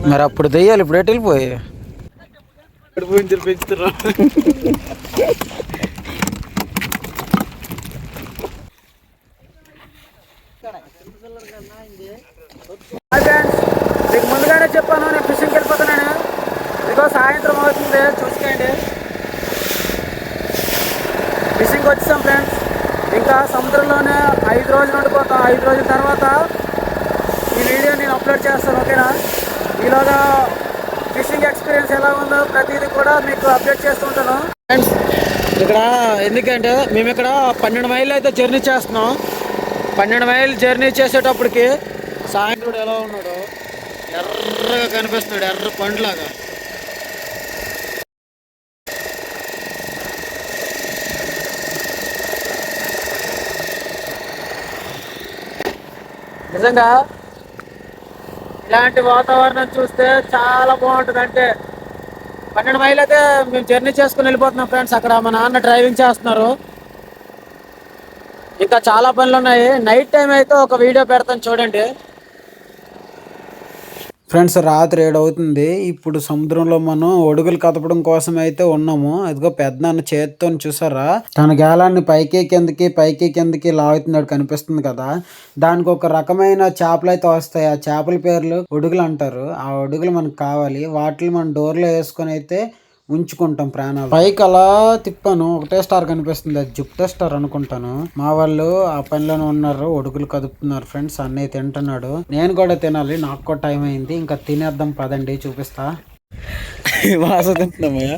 మరి అప్పుడు దెయ్యాలి, ఇప్పుడు ఎటు వెళ్ళిపోయి పెంచుతున్నా. మీకు ముందుగానే చెప్పాను, నేను ఫిషింగ్కి వెళ్ళిపోతున్నాను. ఇదిగో సాయంత్రం అవుతుంది, చూసుకోండి. ఫిషింగ్ వచ్చాం ఫ్రెండ్స్. ఇంకా సముద్రంలోనే 5 రోజులు ఉండిపోతాం. 5 రోజుల తర్వాత ఈ వీడియో నేను అప్లోడ్ చేస్తాను, ఓకేనా? ఈలోగా ఫిషింగ్ ఎక్స్పీరియన్స్ ఎలా ఉందో ప్రతిదీ కూడా మీకు అప్డేట్ చేస్తుంటాను ఫ్రెండ్స్. ఇక్కడ ఎందుకంటే మేము ఇక్కడ 12 మైళ్ళు అయితే జర్నీ చేస్తున్నాం. 12 మైళ్ళు జర్నీ చేసేటప్పటికి సాయంత్రం ఎలా ఉన్నాడు, ఎర్రగా కనిపిస్తున్నాడు, ఎర్ర పండులాగా. నిజంగా ఇలాంటి వాతావరణం చూస్తే చాలా బాగుంటుంది. అంటే 12 మైళ్ళు అయితే మేము జర్నీ చేసుకుని వెళ్ళిపోతున్నాం ఫ్రెండ్స్. అక్కడ మా నాన్న డ్రైవింగ్ చేస్తున్నారు. ఇంకా చాలా పనులు ఉన్నాయి. నైట్ టైం అయితే ఒక వీడియో పెడతాను, చూడండి ఫ్రెండ్స్. రాత్రి 7 అవుతుంది. ఇప్పుడు సముద్రంలో మనం ఒడుగులు కదపడం కోసం అయితే ఉన్నాము. అదిగో పెద్దనాన్న చేతితో చూసారా, తన గాలాన్ని పైకి కిందకి లాగుతున్నాడు, కనిపిస్తుంది కదా. దానికి ఒక రకమైన చేపలు అయితే వస్తాయి. ఆ చేపల పేర్లు ఒడుగులు అంటారు. ఆ ఒడుగులు మనకు కావాలి. వాటిని మనం డోర్లో వేసుకొని అయితే ఉంచుకుంటాం ప్రాణాలు. పైకి అలా తిప్పాను, ఒకటే స్టార్ కనిపిస్తుంది. అది జుప్టే స్టార్ అనుకుంటాను. మా వాళ్ళు ఆ పనిలోనే ఉన్నారు, ఒడుగులు కదుపుతున్నారు ఫ్రెండ్స్. అన్నయ్య తింటున్నాడు, నేను కూడా తినాలి, నాకు కూడా టైం అయింది. ఇంకా తినేద్దాం పదండి, చూపిస్తా. వాసన తింటున్నామయ్యా.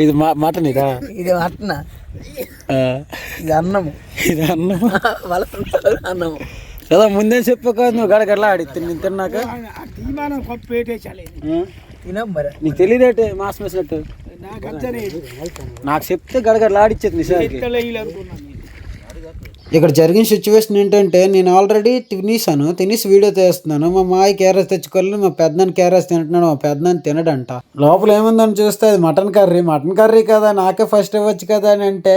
ఇది మటన్, ఇది మటన్, ఇది అన్నము, ఇది అన్నము, అన్నము కదా. ముందే చెప్పక నువ్వు గడగడలా ఆడి తిన్నాక నీకు తెలియదేటే మాస్ వేసినట్టు. నాకు చెప్తే గడగడలాడిచ్చేది నిజానికి. ఇక్కడ జరిగిన సిచ్యువేషన్ ఏంటంటే, నేను ఆల్రెడీ తినేసి వీడియో తీస్తున్నాను. మా మాయ క్యారెస్ తెచ్చుకోవాలి, మా పెద్దనాన్న క్యారెస్ తింటున్నాడు. మా పెద్దనాన్న తినడంట. లోపల ఏముందని చూస్తే అది మటన్ కర్రీ కదా, నాకే ఫస్ట్ ఇవ్వచ్చు కదా అని అంటే,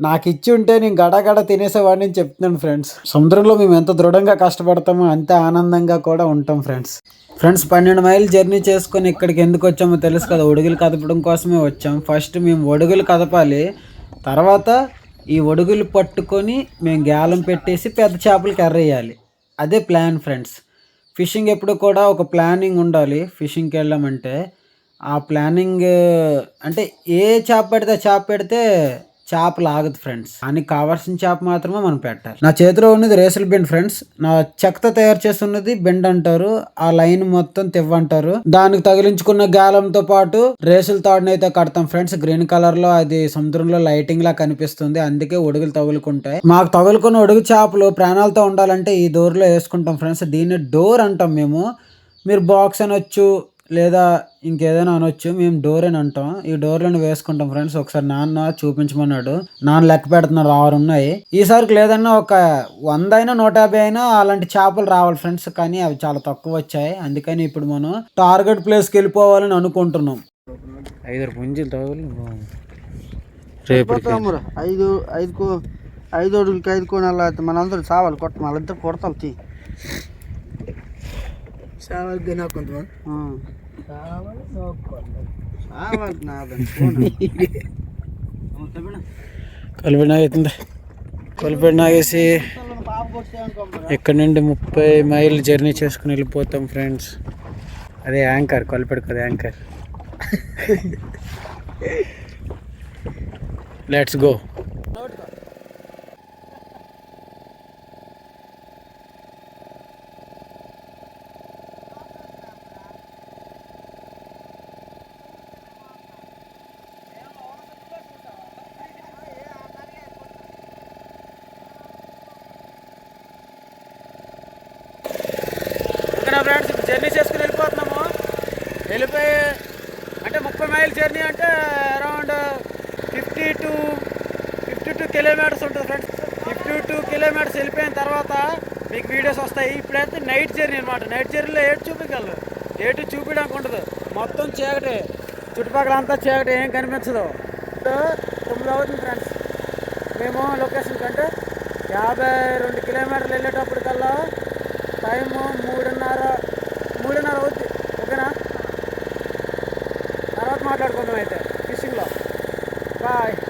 నాకు ఇచ్చి ఉంటే నేను గడగడ తినేసేవాడిని అని చెప్తున్నాను ఫ్రెండ్స్. సముద్రంలో మేము ఎంత దృఢంగా కష్టపడతామో అంతే ఆనందంగా కూడా ఉంటాం ఫ్రెండ్స్. 12 మైళ్ళు జర్నీ చేసుకొని ఇక్కడికి ఎందుకు వచ్చామో తెలుసు కదా, ఒడుగులు కదపడం కోసమే వచ్చాం. ఫస్ట్ మేము ఒడుగులు కదపాలి, తర్వాత ఈ ఒడుగులు పట్టుకొని మేము గాలం పెట్టేసి పెద్ద చేపలు కర్రేయాలి. అదే ప్లాన్ ఫ్రెండ్స్. ఫిషింగ్ ఎప్పుడు కూడా ఒక ప్లానింగ్ ఉండాలి. ఫిషింగ్కి వెళ్ళామంటే ఆ ప్లానింగ్ అంటే ఏ చేప పెడితే చేప లాగదు ఫ్రెండ్స్. దానికి కావాల్సిన చేప మాత్రమే మనం పెట్టాలి. నా చేతిలో ఉన్నది రేసుల బెండ్ ఫ్రెండ్స్. నా చెక్కతో తయారు చేస్తున్నది బెండ్ అంటారు. ఆ లైన్ మొత్తం తివ్వంటారు. దానికి తగిలించుకున్న గాలంతో పాటు రేసుల తాడుని అయితే కడతాం ఫ్రెండ్స్. గ్రీన్ కలర్ లో అది సముద్రంలో లైటింగ్ లా కనిపిస్తుంది, అందుకే ఒడుగులు తగులుకుంటాయి. మాకు తగులుకున్న ఒడుగు చేపలు ప్రాణాలతో ఉండాలంటే ఈ డోర్లో వేసుకుంటాం ఫ్రెండ్స్. దీన్ని డోర్ అంటాం మేము. మీరు బాక్స్ అనొచ్చు, లేదా ఇంకేదైనా అనొచ్చు, మేము డోర్ అని అంటాం. ఈ డోర్లను వేసుకుంటాం ఫ్రెండ్స్. ఒకసారి నాన్న చూపించమన్నాడు, నాన్న లెక్క పెడుతున్నారు, 6 ఉన్నాయి. ఈసారికి లేదన్నా ఒక 100 అయినా 150 అయినా అలాంటి చేపలు రావాలి ఫ్రెండ్స్. కానీ అవి చాలా తక్కువ వచ్చాయి. అందుకని ఇప్పుడు మనం టార్గెట్ ప్లేస్కి వెళ్ళిపోవాలని అనుకుంటున్నాం. 5 పుంజులు తగులు రేపు 5 అడుగులకి 5 కోణాలు అయితే మనందరూ చావాలి కొట్ట, వాళ్ళిద్దరు కొడతాం తీ కలిపి నాగేసి ఇక్కడ నుండి 30 మైళ్ళు జర్నీ చేసుకుని వెళ్ళిపోతాం ఫ్రెండ్స్. అదే యాంకర్, కొలిపెడు కదా anchor. Let's go. Friends journey చేసుకుని వెళ్ళిపోతున్నాము. వెళ్ళిపోయి అంటే 30 మైల్ జర్నీ అంటే అరౌండ్ 52 కిలోమీటర్స్ ఉంటుంది ఫ్రెండ్స్. 52 కిలోమీటర్స్ వెళ్ళిపోయిన తర్వాత మీకు వీడియోస్ వస్తాయి. ఇప్పుడైతే నైట్ జర్నీ అనమాట. నైట్ జర్నీలో ఏటు చూపించగలరు, ఏటు చూపించడానికి ఉండదు, మొత్తం చీకటి, చుట్టుపక్కల అంతా చీకటి, ఏం కనిపించదు. 9 అవుతుంది ఫ్రెండ్స్. మేము లొకేషన్ కంటే 52 కిలోమీటర్లు వెళ్ళేటప్పటికల్లా టైము 3:30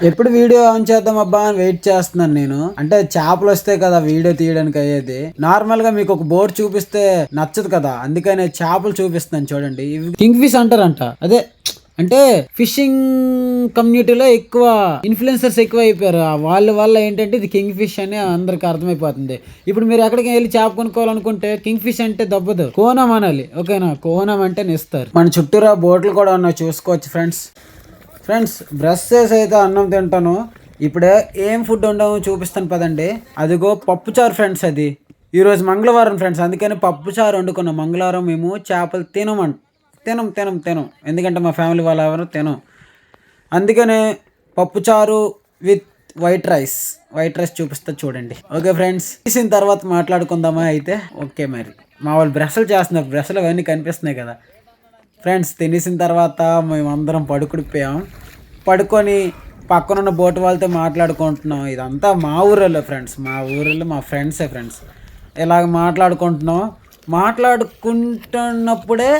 ఎప్పుడు వీడియో ఆన్ చేద్దాం అబ్బా అని వెయిట్ చేస్తున్నాను నేను. అంటే చేపలు వస్తే కదా వీడియో తీయడానికి అయ్యేది. నార్మల్ గా మీకు ఒక బోర్డు చూపిస్తే నచ్చదు కదా, అందుకనే చేపలు చూపిస్తున్నాను చూడండి. ఇవి కింగ్ ఫిష్ అంటారంట. అదే అంటే ఫిషింగ్ కమ్యూనిటీలో ఎక్కువ ఇన్ఫ్లుయెన్సర్స్ ఎక్కువ అయిపోయారు. వాళ్ళ వల్ల ఏంటంటే ఇది కింగ్ ఫిష్ అని అందరికి అర్థమైపోతుంది. ఇప్పుడు మీరు ఎక్కడికి వెళ్ళి చేప కొనుక్కోవాలనుకుంటే కింగ్ ఫిష్ అంటే దబ్బదు, కోనం అనాలి. ఓకేనా, కోనం అంటే ఇస్తారు. మన చుట్టూరా బోట్లు కూడా ఉన్నాయి, చూసుకోవచ్చు ఫ్రెండ్స్ బ్రష్ చేసి అయితే అన్నం తింటాను. ఇప్పుడే ఏం ఫుడ్ ఉండవు చూపిస్తాను పదండి. అదిగో పప్పుచారు ఫ్రెండ్స్. అది ఈరోజు మంగళవారం ఫ్రెండ్స్, అందుకని పప్పుచారు వండుకున్నాం. మంగళవారం మేము చేపలు తినం, ఎందుకంటే మా ఫ్యామిలీ వాళ్ళు ఎవరు తినం. అందుకనే పప్పుచారు విత్ వైట్ రైస్ చూపిస్తా చూడండి. ఓకే ఫ్రెండ్స్, తీసిన తర్వాత మాట్లాడుకుందామా అయితే. ఓకే మరి మా వాళ్ళు బ్రష్లు చేస్తున్నారు, బ్రష్లు అవన్నీ కనిపిస్తున్నాయి కదా ఫ్రెండ్స్. తినేసిన తర్వాత మేమందరం పడుకొని పక్కనున్న బోటు వాళ్ళతో మాట్లాడుకుంటున్నాం. ఇదంతా మా ఊరిలో ఫ్రెండ్స్, మా ఫ్రెండ్సే ఫ్రెండ్స్. ఇలాగ మాట్లాడుకుంటున్నప్పుడే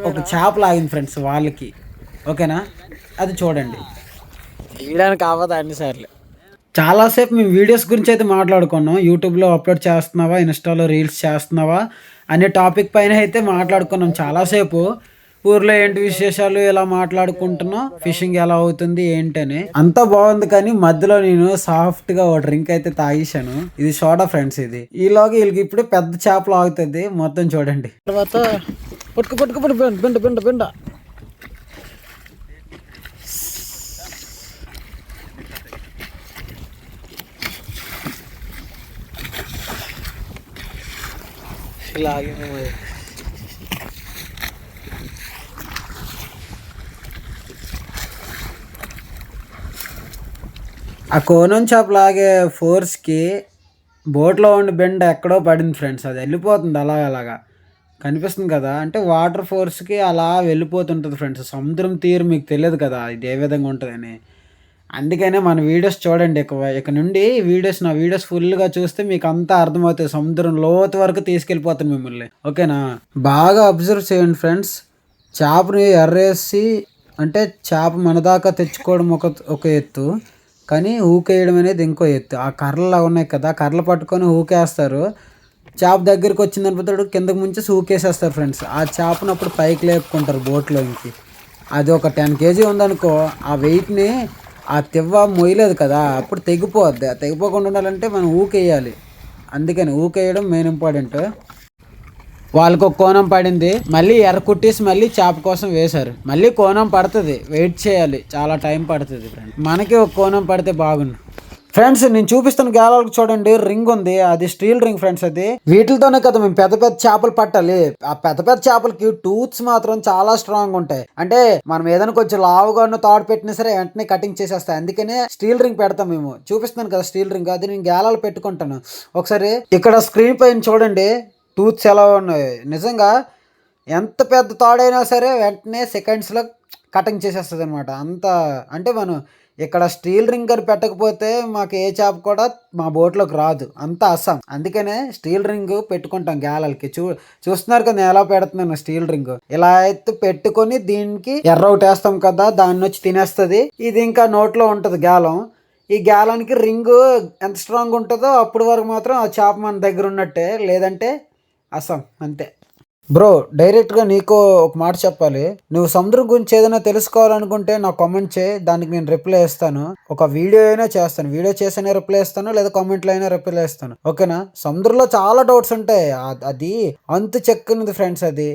ఒక చేప లాగింది ఫ్రెండ్స్ వాళ్ళకి. ఓకేనా, అది చూడండి. తీయడానికి అవ్వదు అన్నిసార్లు. చాలాసేపు మేము వీడియోస్ గురించి అయితే మాట్లాడుకున్నాం. యూట్యూబ్లో అప్లోడ్ చేస్తున్నావా, ఇన్స్టాలో రీల్స్ చేస్తున్నావా అనే టాపిక్ పైన అయితే మాట్లాడుకున్నాం చాలాసేపు. ఊర్లో ఏంటి విశేషాలు ఇలా మాట్లాడుకుంటున్నాం, ఫిషింగ్ ఎలా అవుతుంది ఏంటని. అంతా బాగుంది, కానీ మధ్యలో నేను సాఫ్ట్గా ఒక డ్రింక్ అయితే తాగేశాను. ఇది సోడా ఫ్రెండ్స్. ఇది ఈలోగా వీళ్ళకి ఇప్పుడు పెద్ద చేపలు ఆగుతుంది మొత్తం చూడండి. తర్వాత బిండ ఇలాగే ఆ కోనం చేప లాగే ఫోర్స్కి బోట్లో ఉండి బెండ ఎక్కడో పడింది ఫ్రెండ్స్. అది వెళ్ళిపోతుంది అలాగా కనిపిస్తుంది కదా, అంటే వాటర్ ఫోర్స్కి అలా వెళ్ళిపోతుంటుంది ఫ్రెండ్స్. సముద్రం తీరు మీకు తెలియదు కదా ఇది ఏ విధంగా ఉంటుందని. అందుకనే మన వీడియోస్ చూడండి ఇక నుండి నా వీడియోస్ ఫుల్గా చూస్తే మీకు అంతా అర్థమవుతుంది. సముద్రం లోతు వరకు తీసుకెళ్ళిపోతుంది మిమ్మల్ని. ఓకేనా, బాగా అబ్జర్వ్ చేయండి ఫ్రెండ్స్. చేపని ఎర్రేసి అంటే చేప మన దాకా తెచ్చుకోవడం ఒక ఎత్తు, కానీ ఊకేయడం అనేది ఇంకో ఎత్తు. ఆ కర్రలు ఉన్నాయి కదా, కర్రలు పట్టుకొని ఊకేస్తారు. చేప దగ్గరికి వచ్చిందని పోతాడు కిందకు ముంచేసి ఊకేసేస్తారు ఫ్రెండ్స్. ఆ చేపను అప్పుడు పైకి లేపుకుంటారు బోట్లోకి. అది ఒక 10 kg ఉందనుకో, ఆ వెయిట్ని ఆ తివ్వ మొయ్యలేదు కదా, అప్పుడు తెగిపోద్ది. తెగిపోకుండా ఉండాలంటే మనం ఊకేయాలి. అందుకని ఊకేయడం మెయిన్ ఇంపార్టెంట్. వాళ్ళకు ఒక కోనం పడింది, మళ్ళీ ఎర్ర కుట్టేసి మళ్ళీ చేప కోసం వేశారు. మళ్ళీ కోనం పడుతుంది, వెయిట్ చేయాలి, చాలా టైం పడుతుంది ఫ్రెండ్స్. మనకి ఒక కోనం పడితే బాగుండు ఫ్రెండ్స్. నేను చూపిస్తున్న గేలాలకు చూడండి, రింగ్ ఉంది, అది స్టీల్ రింగ్ ఫ్రెండ్స్. అది వీటితోనే కదా మేము పెద్ద చేపలు పట్టాలి. ఆ పెద్ద చేపలకి టూత్స్ మాత్రం చాలా స్ట్రాంగ్ ఉంటాయి. అంటే మనం ఏదైనా కొంచెం లావుగా తాడు పెట్టినా సరే వెంటనే కటింగ్ చేసేస్తాయి. అందుకనే స్టీల్ రింగ్ పెడతాం మేము. చూపిస్తున్నాను కదా స్టీల్ రింగ్, అది నేను గేలాలు పెట్టుకుంటాను. ఒకసారి ఇక్కడ స్క్రీన్ పైన చూడండి టూత్స్ ఎలా ఉన్నాయి. నిజంగా ఎంత పెద్ద తాడైనా సరే వెంటనే సెకండ్స్లో కటింగ్ చేసేస్తుంది అనమాట. అంత అంటే మనం ఇక్కడ స్టీల్ రింగ్ అని పెట్టకపోతే మాకు ఏ చేప కూడా మా బోట్లోకి రాదు, అంత అస్సాం. అందుకనే స్టీల్ రింగ్ పెట్టుకుంటాం గేలలకి. చూస్తున్నారు కదా ఎలా పెడుతున్నాను స్టీల్ రింగ్. ఇలా అయితే పెట్టుకొని దీనికి ఎర్ర ఒకటి వేస్తాం కదా, దాన్ని వచ్చి తినేస్తుంది. ఇది ఇంకా నోట్లో ఉంటుంది గేలం. ఈ గేలానికి రింగ్ ఎంత స్ట్రాంగ్ ఉంటుందో అప్పుడు వరకు మాత్రం ఆ చేప మన దగ్గర ఉన్నట్టే, లేదంటే అస్సాం అంతే. బ్రో, డైరెక్ట్గా నీకు ఒక మాట చెప్పాలి. నువ్వు సముద్రం గురించి ఏదైనా తెలుసుకోవాలనుకుంటే నాకు కామెంట్ చేయి, దానికి నేను రిప్లై ఇస్తాను. ఒక వీడియో అయినా చేస్తాను, వీడియో చేసైనా రిప్లై ఇస్తాను, లేదా కామెంట్లో అయినా రిప్లై ఇస్తాను. ఓకేనా, సముద్రంలో చాలా డౌట్స్ ఉంటాయి, అది అంతు చెక్కున్నది ఫ్రెండ్స్. అది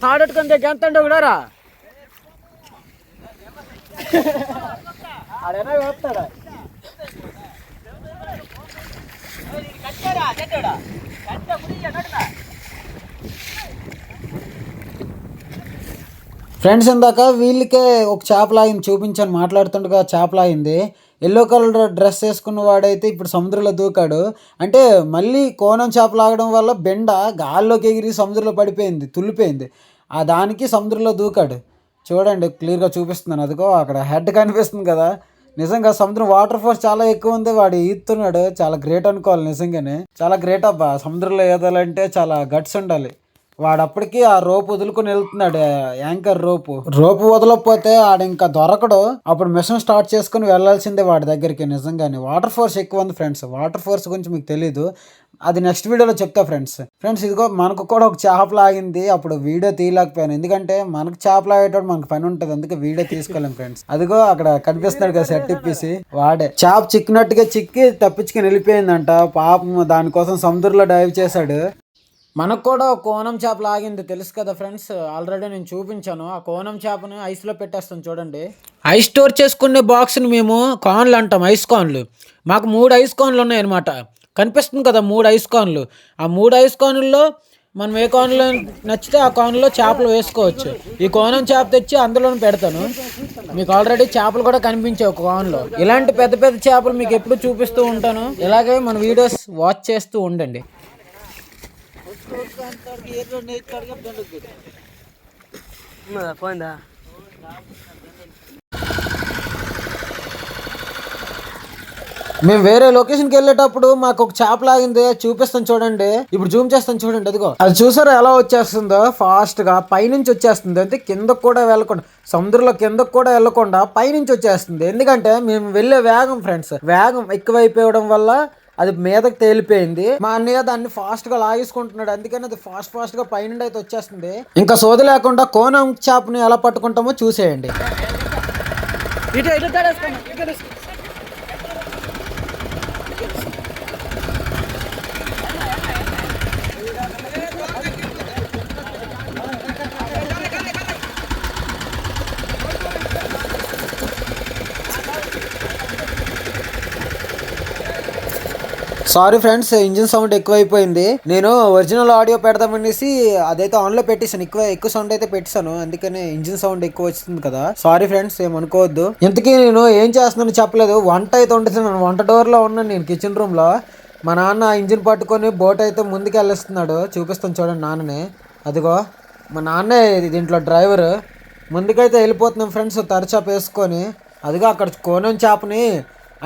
తాడెట్టుకుంటే ఎంతండి ఒకడారా ఆడైనా వేస్తాడా. ఫ్రెండ్స్, ఇందాక వీళ్ళకే ఒక చేప లాగింది చూపించాను, మాట్లాడుతుండగా చేప లాగింది. ఎల్లో కలర్ డ్రెస్ వేసుకున్న వాడైతే ఇప్పుడు సముద్రంలో దూకాడు. అంటే మళ్ళీ కోనం చేప లాగడం వల్ల బెండ గాల్లోకి ఎగిరి సముద్రంలో పడిపోయింది, తుల్లిపోయింది. ఆ దానికి సముద్రంలో దూకాడు. చూడండి క్లియర్గా చూపిస్తున్నాను, అదిగో అక్కడ హెడ్ కనిపిస్తుంది కదా. నిజంగా సముద్రం వాటర్ ఫోర్స్ చాలా ఎక్కువ ఉంది. వాడు ఈదుతున్నాడు, చాలా గ్రేట్ అనుకోవాలి నిజంగానే. చాలా గ్రేట్ అబ్బా, సముద్రంలో ఈదాలంటే చాలా గట్స్ ఉండాలి. వాడప్పటికి ఆ రోప్ వదులుకొని వెళ్తున్నాడు, యాంకర్ రోపు వదలకపోతే ఆడ ఇంకా దొరకడు. అప్పుడు మిషన్ స్టార్ట్ చేసుకుని వెళ్లాల్సిందే వాడి దగ్గరికి. నిజంగానే వాటర్ ఫోర్స్ ఎక్కువ ఉంది ఫ్రెండ్స్. వాటర్ ఫోర్స్ గురించి మీకు తెలీదు, అది నెక్స్ట్ వీడియోలో చెప్తా ఫ్రెండ్స్. ఇదిగో మనకు కూడా ఒక చేప లాగింది. అప్పుడు వీడియో తీయలేకపోయాను, ఎందుకంటే మనకు చేప లాగేటప్పుడు మనకు పని ఉంటుంది, అందుకే వీడియో తీసుకోలేం ఫ్రెండ్స్. అదిగో అక్కడ కనిపిస్తున్నాడు కదా సెట్ ఇప్పేసి, వాడే చేప చిక్కినట్టుగా చిక్కి తప్పించుకుని వెళ్ళిపోయిందంట పాపం. దానికోసం సముద్రంలో డైవ్ చేశాడు. మనకు కూడా కోనం చేప లాగింది తెలుసు కదా ఫ్రెండ్స్, ఆల్రెడీ నేను చూపించాను. ఆ కోనం చేపను ఐస్లో పెట్టేస్తాను చూడండి. ఐస్ స్టోర్ చేసుకునే బాక్స్ని మేము కార్న్లు అంటాం, ఐస్ కార్న్లు. మాకు 3 ఐస్ కార్న్లు ఉన్నాయన్నమాట. కనిపిస్తుంది కదా 3 ఐస్ కార్న్లు. ఆ 3 ఐస్ కార్న్లలో మనం ఏ కార్న్లో నచ్చితే ఆ కార్న్లో చేపలు వేసుకోవచ్చు. ఈ కోనం చేప తెచ్చి అందులోనే పెడతాను. మీకు ఆల్రెడీ చేపలు కూడా కనిపించాయి ఒక కార్న్లో. ఇలాంటి పెద్ద పెద్ద చేపలు మీకు ఎప్పుడు చూపిస్తూ ఉంటాను. ఇలాగే మన వీడియోస్ వాచ్ చేస్తూ ఉండండి. మేము వేరే లొకేషన్కి వెళ్ళేటప్పుడు మాకు ఒక చేప లాగింది, చూపిస్తాను చూడండి. ఇప్పుడు జూమ్ చేస్తాను చూడండి, అదిగో. అది చూసారా ఎలా వచ్చేస్తుందో, ఫాస్ట్ గా పైనుంచి వచ్చేస్తుంది. అంటే కిందకు కూడా వెళ్ళకుండా, సముద్రంలో కిందకు కూడా వెళ్ళకుండా పైనుంచి వచ్చేస్తుంది. ఎందుకంటే మేము వెళ్ళే వేగం ఫ్రెండ్స్, వేగం ఎక్కువైపోవడం వల్ల అది మీదకి తేలిపోయింది. మా అన్నయ్య దాన్ని ఫాస్ట్ గా లాగేసుకుంటున్నాడు, అందుకని అది ఫాస్ట్ గా పైనుండి అయితే వచ్చేస్తుంది. ఇంకా సోది లేకుండా కోనం చేపని ఎలా పట్టుకుంటామో చూసేయండి. సారీ ఫ్రెండ్స్, ఇంజిన్ సౌండ్ ఎక్కువైపోయింది. నేను ఒరిజినల్ ఆడియో పెడదామనేసి అదైతే ఆన్లో పెట్టేసాను, ఎక్కువ సౌండ్ అయితే పెట్టాను, అందుకని ఇంజిన్ సౌండ్ ఎక్కువ వచ్చింది కదా. సారీ ఫ్రెండ్స్, ఏమనుకోవద్దు. ఇంతకీ నేను ఏం చేస్తున్నాను చెప్పలేదు. వంట అయితే వండుతున్నాను, వంట డోర్లో ఉన్నాను నేను, కిచెన్ రూమ్లో. మా నాన్న ఇంజిన్ పట్టుకొని బోట్ అయితే ముందుకు వెళ్ళిస్తున్నాడు, చూపిస్తాను చూడండి నాన్నని. అదిగో మా నాన్నే దీంట్లో డ్రైవర్. ముందుకైతే వెళ్ళిపోతున్నాం ఫ్రెండ్స్, తరచాప వేసుకొని. అదిగో అక్కడ కోనం చేపని,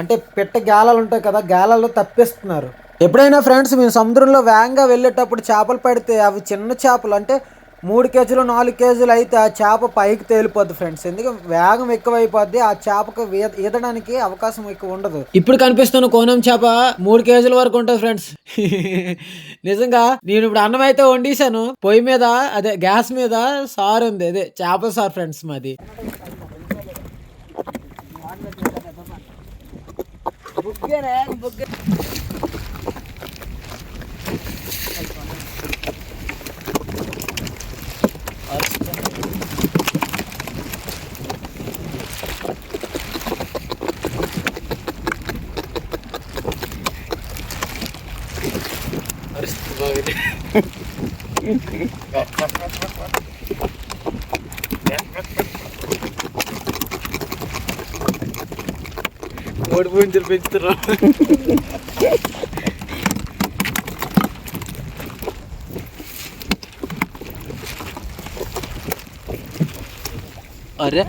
అంటే పెట్ట గాలాలు ఉంటాయి కదా, గాలాల్లో తప్పిస్తున్నారు. ఎప్పుడైనా ఫ్రెండ్స్ మేము సముద్రంలో వేగంగా వెళ్ళేటప్పుడు చేపలు పడితే అవి చిన్న చేపలు, అంటే 3 కేజీలు 4 కేజీలు అయితే ఆ చేప పైకి తేలిపోద్ది ఫ్రెండ్స్. ఎందుకంటే వేగం ఎక్కువైపోద్ది, ఆ చేపకు ఈదడానికి అవకాశం ఎక్కువ ఉండదు. ఇప్పుడు కనిపిస్తున్న కోనం చేప 3 కేజీల వరకు ఉంటుంది ఫ్రెండ్స్. నిజంగా నేను ఇప్పుడు అన్నం అయితే వండేసాను పొయ్యి మీద, అదే గ్యాస్ మీద. సార్ ఉంది, అదే చేపల సార్ ఫ్రెండ్స్ మాది. ఓడిపోయింది పెంచుతున్నా. అరే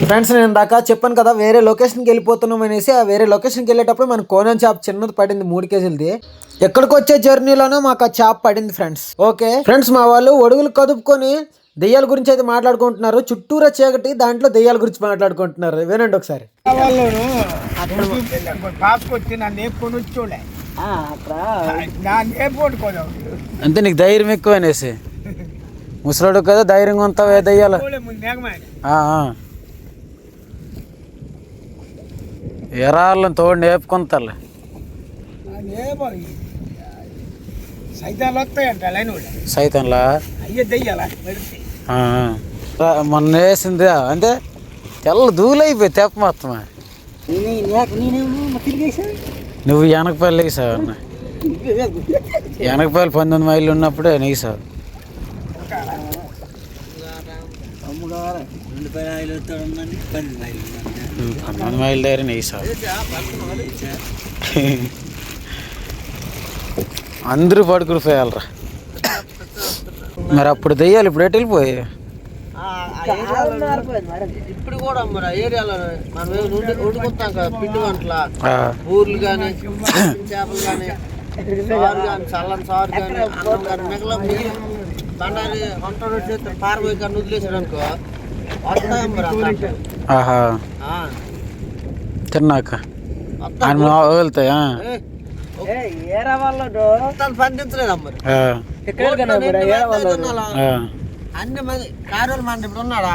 ఫ్రెండ్స్, నేను దాకా చెప్పాను కదా వేరే లొకేషన్కి వెళ్ళిపోతున్నాం అనేసి. ఆ వేరే లొకేషన్కి వెళ్ళేటప్పుడు మనకు కోనం చేప చిన్నది పడింది, 3 కేజీలది. ఎక్కడికి వచ్చే జర్నీలోనూ మాకు ఆ చేప పడింది ఫ్రెండ్స్. ఓకే ఫ్రెండ్స్, మా వాళ్ళు ఒడుగులు కదుపుకొని దెయ్యాల గురించి అయితే మాట్లాడుకుంటున్నారు. చుట్టూరా చీకటి, దాంట్లో దెయ్యాల గురించి మాట్లాడుకుంటున్నారు. వినండి ఒకసారి. అంతే, నీకు ధైర్యం ఎక్కువ అనేసి. ముసలాడు కదా, ధైర్యంగా ఉంటావు. దెయ్యాలు ఎరాళ్ళని తోడు నేర్పుకుంటారు. సైతంలా మొన్న వేసింది అంటే తెల్ల దూలైపోయి తెప్ప మొత్తమా. నువ్వు వెనకపల్లి వేసావు అన్న, వెనకపల్లి 19 మైళ్ళు ఉన్నప్పుడే నెగిసావు. 19 మైళ్ళ దగ్గర నెగిసావు. అందరూ పడుకుని పోయాలరా. మరి అప్పుడు దెయ్యాలు ఇప్పుడు ఎటు వెళ్ళిపోయి? ఇప్పుడు కూడా మరి ఏరియాలో మనం వండుకుంటాం కదా పిండి వంటల ఊర్లు కానీ చేపలు కానీ సారు కానీ చల్లని సారు కానీ అన్నం కానీ మిగిలిన బండారి వంట చేస్తే పారబోయి కానీ వదిలేసాడు అనుకో వస్తాయి మరి. తిన్నాక వెళ్తాయా? ఏరా వాళ్ళు పండించలేదు మరి అన్ని మంది కారులు మంది ఇప్పుడు ఉన్నాడా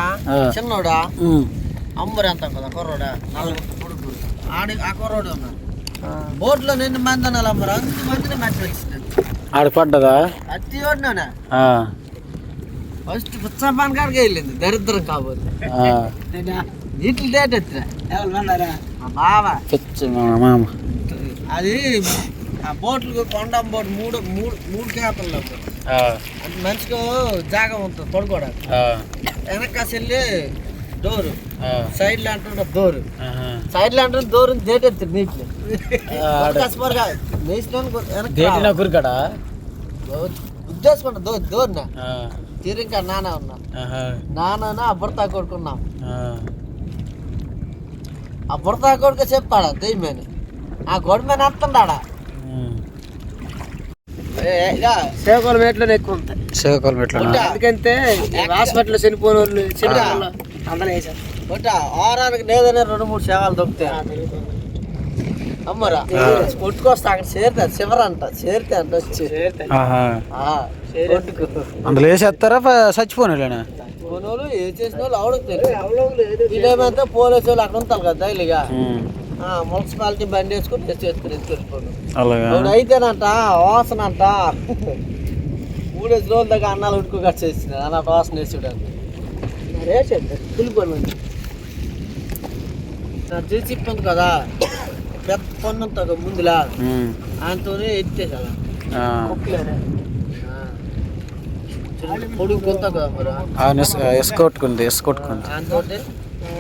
చిన్నోడా అమ్మరు ఎంత కదా కుర్రోడా ఆడి ఆ కుర్రోడు ఉన్నాడు బోట్లో ఎన్ని మంది అన్నారు అమ్మరు అంత మందిని మట్టి వచ్చింది ఆడ పడ్డదా అత్తి ఓడినా ఫస్ట్ పుచ్చపాన్ కాడికి వెళ్ళింది దరిద్రం కాబోతే నీటి డేట్ ఎత్తిరా బావా మామ అది ఆ బోట్లు కొండం బోట్ మూడు చేపలు అంటే మంచిగా జాగా ఉంటుంది పడుకోవడానికి. వెనక వెళ్ళి డోరు సైడ్ లో అంటుంటే డోరు సైడ్ లో అంటే డోరు దేటెత్తారు నీటిలో ఉద్దేశకుంటా డోర్నా తీరింకా నాన్న ఉన్నా నాన్న ఆ బుడతా కొడుకున్నాం. ఆ బుడతా కొడుకు చెప్పాడా దెయ్యమని ఆ గొడవని వస్తుండాడా శ్రీకాకుళం ఎక్కువ ఉంటాయి. శ్రీకాకుళం ఎందుకంటే హాస్పిటల్లో చనిపోయిన వాళ్ళు అందరూ వేసారు వారానికి లేదనే 2-3 సేవలు దొరుకుతాయి అమ్మరా కొట్టుకొస్తా అక్కడ చేరుతారు చివరంట చేరితే అంట వచ్చి అందులో వేసేస్తారా చచ్చిపోయినా పోనోళ్ళు ఏ చేసిన వాళ్ళు ఆవిడకు తెలియదు. ఇదేమంటే పోలీసు వాళ్ళు అక్కడ ఉంటారు కదా డైలీగా మున్సిపాలిటీ బండి వేసుకుని వెళ్ళిపోను అయితేనంట వాసన అంట 3 రోజుల దాకా అన్నాలు ఉడుకు కట్ చేసిన అన్న వాసన వేసేయడానికి పులిపోయి జీచిప్పింది కదా పెద్ద పన్ను ఉంటుంది ముందులా ఆయనతోనే ఎత్తేసా పొడుగు కొంత కదా మరి ఎస్కొట్టుకుంది ఆయనతో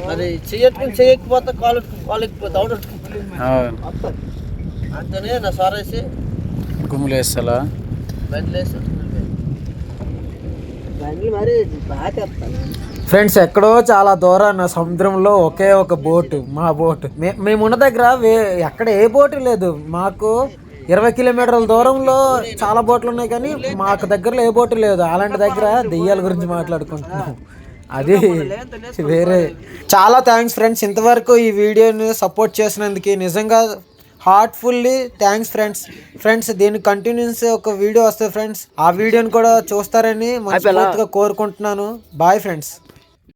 మరి చేయకపోతే కాలుకిపోతే అంతనే నా సారేసి గుమ్ములు వేస్తా బండ్లు వేసి బండ్లు మరి బాగా చెప్తాను. ఫ్రెండ్స్ ఎక్కడో చాలా దూరాన సముద్రంలో ఒకే ఒక బోటు మా బోటు మేమున్న దగ్గర ఎక్కడ ఏ బోటు లేదు. మాకు 20 కిలోమీటర్ల దూరంలో చాలా బోట్లు ఉన్నాయి కానీ మాకు దగ్గరలో ఏ బోటు లేదు. అలాంటి దగ్గర దెయ్యాల గురించి మాట్లాడుకుంటున్నాం. అది వేరే. చాలా థ్యాంక్స్ ఫ్రెండ్స్ ఇంతవరకు ఈ వీడియోని సపోర్ట్ చేసినందుకు నిజంగా హార్ట్ఫుల్లీ థ్యాంక్స్ ఫ్రెండ్స్ దీనికి కంటిన్యూస్ ఒక వీడియో వస్తుంది ఫ్రెండ్స్. ఆ వీడియోని కూడా చూస్తారని మనస్ఫూర్తిగా కోరుకుంటున్నాను. Bye friends.